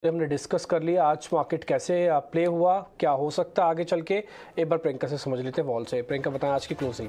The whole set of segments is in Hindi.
हमने डिस्कस कर लिया आज मार्केट कैसे प्ले हुआ, क्या हो सकता है आगे चल के। एक बार प्रियंका से समझ लेते हैं वॉल से। प्रियंका बताएं आज की क्लोजिंग।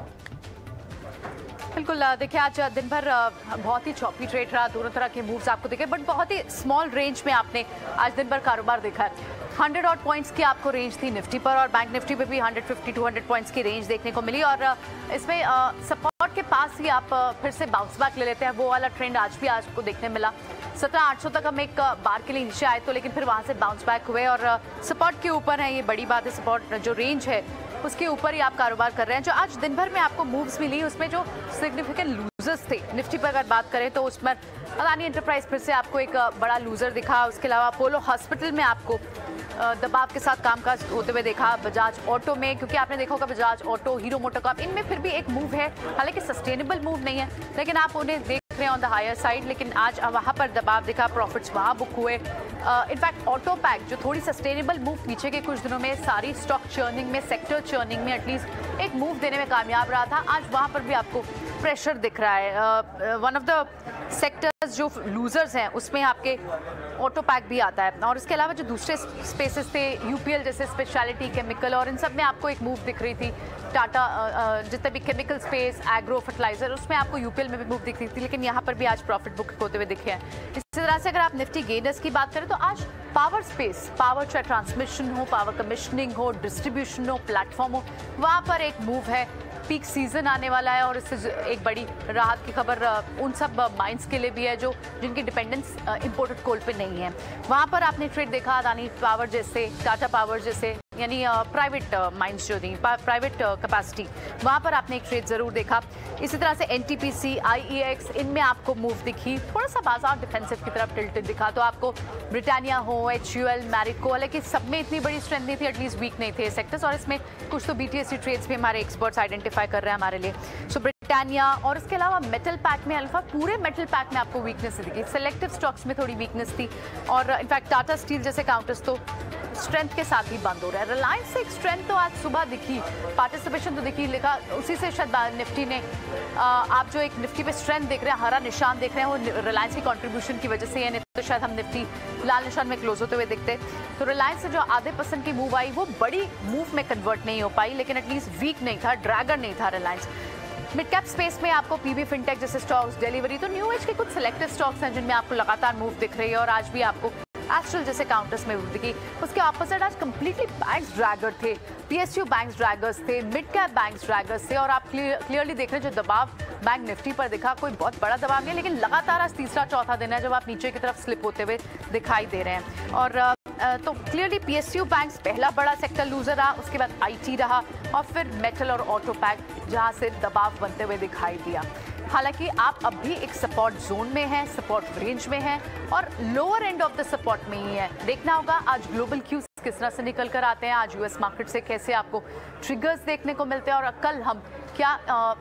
बिल्कुल देखिए, आज दिन भर बहुत ही चॉपी ट्रेड रहा, दोनों तरह के मूव्स आपको दिखे, बट बहुत ही स्मॉल रेंज में आपने आज दिन भर कारोबार देखा है। 100 ऑड पॉइंट्स की आपको रेंज थी निफ्टी पर, और बैंक निफ्टी पे भी 150-200 पॉइंट्स की रेंज देखने को मिली। और इसमें सपोर्ट के पास ही आप फिर से बाउंस बैक ले लेते हैं, वो वाला ट्रेंड आज भी आपको देखने मिला। 17,800 तक हम एक बार के लिए नीचे आए तो, लेकिन फिर वहाँ से बाउंस बैक हुए और सपोर्ट के ऊपर है, ये बड़ी बात है। सपोर्ट जो रेंज है उसके ऊपर ही आप कारोबार कर रहे हैं। जो आज दिन भर में आपको मूव्स मिली, उसमें जो सिग्निफिकेंट लूजर्स थे निफ्टी पर अगर बात करें तो उसमें अदानी एंटरप्राइज फिर से आपको एक बड़ा लूजर दिखा। उसके अलावा अपोलो हॉस्पिटल में आपको दबाव के साथ कामकाज होते हुए देखा। बजाज ऑटो में, क्योंकि आपने देखा होगा बजाज ऑटो, हीरो मोटोकॉर्प, इनमें फिर भी एक मूव है, हालांकि सस्टेनेबल मूव नहीं है, लेकिन आप उन्हें देख रहे हैं ऑन द हायर साइड। लेकिन आज वहाँ पर दबाव दिखा, प्रॉफिट्स वहाँ बुक हुए। इनफैक्ट ऑटो पैक जो थोड़ी सस्टेनेबल मूव पीछे के कुछ दिनों में सारी स्टॉक चर्निंग में, सेक्टर चर्निंग में एटलीस्ट एक मूव देने में कामयाब रहा था, आज वहाँ पर भी आपको प्रेशर दिख रहा है। वन ऑफ द सेक्टर्स जो लूजर्स हैं उसमें आपके ऑटो पैक भी आता है। और इसके अलावा जो दूसरे स्पेसेस थे, यूपीएल जैसे स्पेशलिटी केमिकल, और इन सब में आपको एक मूव दिख रही थी। टाटा जितने भी केमिकल स्पेस, एग्रो, फर्टिलाइजर, उसमें आपको यूपीएल में भी मूव दिख रही थी, लेकिन यहाँ पर भी आज प्रॉफिट बुक होते हुए दिखे हैं। इसी तरह से अगर आप निफ्टी गेनर्स की बात करें तो आज पावर स्पेस, पावर चाहे ट्रांसमिशन हो, पावर कमिश्निंग हो, डिस्ट्रीब्यूशन हो, प्लेटफॉर्म हो, वहाँ पर एक मूव है। पीक सीजन आने वाला है और इससे एक बड़ी राहत की खबर उन सब माइंस के लिए भी है जो जिनकी डिपेंडेंस इंपोर्टेड कोल पे नहीं है। वहाँ पर आपने ट्रेड देखा अदानी पावर जैसे, टाटा पावर जैसे, यानी प्राइवेट माइंस जो थी, प्राइवेट कैपेसिटी, वहाँ पर आपने एक ट्रेड ज़रूर देखा। इसी तरह से एनटीपीसी, आईईएक्स, इनमें आपको मूव दिखी। थोड़ा सा बाजार डिफेंसिव की तरफ टिल्टेड दिखा। तो आपको ब्रिटानिया हो, एचयूएल, मैरिको, हालांकि सब में इतनी बड़ी स्ट्रेंथ नहीं थी, एटलीस्ट वीक नहीं थे सेक्टर्स, और इसमें कुछ तो बीटीएससी ट्रेड्स भी हमारे एक्सपर्ट्स आइडेंटिफाई कर रहे हैं हमारे लिए। सो ब्रिटानिया, और इसके अलावा मेटल पैक में अल्फा, पूरे मेटल पैक में आपको वीकनेस दिखी। सेलेक्टिव स्टॉक्स में थोड़ी वीकनेस थी, और इनफैक्ट टाटा स्टील जैसे काउंटर्स तो स्ट्रेंथ के साथ ही बंद हो रहा है। रिलायंस से एक स्ट्रेंथ तो आज सुबह दिखी, पार्टिसिपेशन तो दिखी, लिखा उसी से शायद निफ्टी ने आप जो एक निफ्टी पे स्ट्रेंथ देख रहे हैं, हरा निशान देख रहे हैं, वो रिलायंस की कंट्रीब्यूशन की वजह से है, नहीं तो शायद हम निफ्टी लाल निशान में क्लोज होते हुए दिखते। तो रिलायंस से जो आधे % की मूव आई, वो बड़ी मूव में कन्वर्ट नहीं हो पाई, लेकिन एटलीस्ट वीक नहीं था, ड्रैगर नहीं था रिलायंस। मिड कैप स्पेस में आपको पीबी फिनटेक जैसे स्टॉक्स, डिलीवरी, तो न्यू एज के कुछ सिलेक्टेड स्टॉक्स हैं जिनमें आपको लगातार मूव दिख रही है, और आज भी आपको एस्ट्रल जैसे काउंटर्स में दिखी। उसके ऑपोजिट आज कंप्लीटली बैंक्स ड्रैगर थे, पीएसयू बैंक्स ड्रैगर्स थे, मिड कैप बैंक्स ड्रैगर्स थे, और आप क्लियरली देख रहे हैं जो दबाव बैंक निफ्टी पर दिखा, कोई बहुत बड़ा दबाव नहीं, लेकिन लगातार आज तीसरा चौथा दिन है जब आप नीचे की तरफ स्लिप होते हुए दिखाई दे रहे हैं। और तो क्लियरली पीएसयू बैंक्स पहला बड़ा सेक्टर लूजर रहा, उसके बाद आईटी रहा, और फिर मेटल और ऑटो पैक जहां से दबाव बनते हुए दिखाई दिया। हालांकि आप अब भी एक सपोर्ट जोन में हैं, सपोर्ट रेंज में हैं, और lower end of the support में ही है। देखना होगा आज ग्लोबल क्यूज किस तरह से निकल कर आते हैं, आज यूएस मार्केट से कैसे आपको ट्रिगर्स देखने को मिलते हैं, और कल हम क्या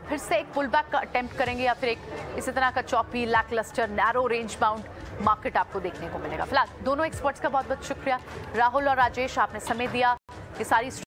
फिर से एक पुल बैक का अटेम्प्ट करेंगे, या फिर एक इसी तरह का choppy, lacklustre, narrow range bound market आपको देखने को मिलेगा। फिलहाल दोनों एक्सपर्ट्स का बहुत बहुत शुक्रिया। राहुल और राजेश, आपने समय दिया, ये सारी